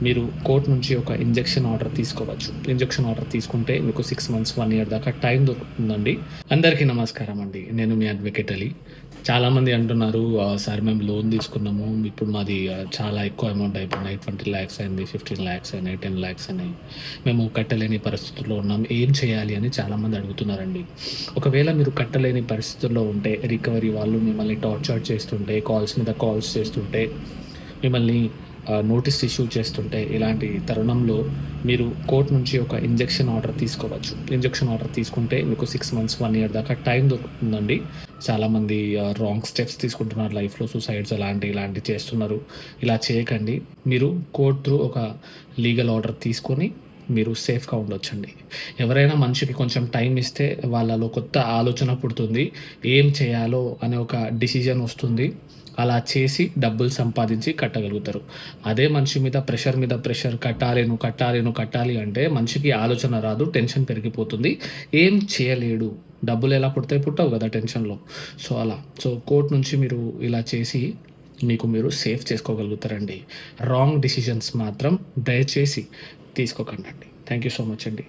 మీరు కోర్ట్ నుంచి ఒక ఇంజెక్షన్ ఆర్డర్ తీసుకోవచ్చు. ఇంజెక్షన్ ఆర్డర్ తీసుకుంటే మీకు 6 మంత్స్, 1 ఇయర్ దాకా టైం దొరుకుతుందండి. అందరికీ నమస్కారం అండి. నేను మీ అడ్వకేట్ అలీ. చాలామంది అంటున్నారు సార్ మేము లోన్ తీసుకున్నాము. ఇప్పుడు మాది చాలా ఎక్కువ అమౌంట్ అయిపోయినాయి. 20,00,000 అయింది, 15,00,000 అయినాయి, 10,00,000 అయినాయి. మేము కట్టలేని పరిస్థితుల్లో ఉన్నాం. ఏం చేయాలి అని చాలామంది అడుగుతున్నారండి. ఒకవేళ మీరు కట్టలేని పరిస్థితుల్లో ఉంటే రికవరీ వాళ్ళు మిమ్మల్ని టార్చర్ చేస్తుంటే, కాల్స్ మీద కాల్స్ చేస్తుంటే, మిమ్మల్ని నోటీస్ ఇష్యూ చేస్తుంటే ఇలాంటి తరుణంలో మీరు కోర్ట్ నుంచి ఒక ఇంజెక్షన్ ఆర్డర్ తీసుకోవచ్చు. ఇంజెక్షన్ ఆర్డర్ తీసుకుంటే మీకు 6 మంత్స్, 1 ఇయర్ దాకా టైం దొరుకుతుందండి. చాలామంది రాంగ్ స్టెప్స్ తీసుకుంటున్నారు లైఫ్‌లో. సూసైడ్స్ ఇలాంటివి చేస్తున్నారు. ఇలా చేయకండి. మీరు కోర్ట్ త్రూ ఒక లీగల్ ఆర్డర్ తీసుకొని మీరు సేఫ్‌గా ఉండొచ్చండి. ఎవరైనా మనిషికి కొంచెం టైం ఇస్తే వాళ్ళలో కొత్త ఆలోచన పుడుతుంది. ఏం చేయాలో అనే ఒక డిసిజన్ వస్తుంది. అలా చేసి డబ్బులు సంపాదించి కట్టగలుగుతారు. అదే మనిషి మీద ప్రెషర్ కట్టాలి, నువ్వు కట్టాలి, నువ్వు కట్టాలి అంటే మనిషికి ఆలోచన రాదు. టెన్షన్ పెరిగిపోతుంది. ఏం చేయలేడు. డబ్బులెలా పుడతాయి? పుట్టవు గదా టెన్షన్‌లో. సో, కోర్ట్ నుంచి మీరు ఇలా చేసి మీకు మీరు సేవ్ చేసుకోగలుగుతారండి. రాంగ్ డెసిషన్స్ మాత్రం దయచేసి తీసుకోకండండి. థాంక్ యూ సో మచ్ అండి.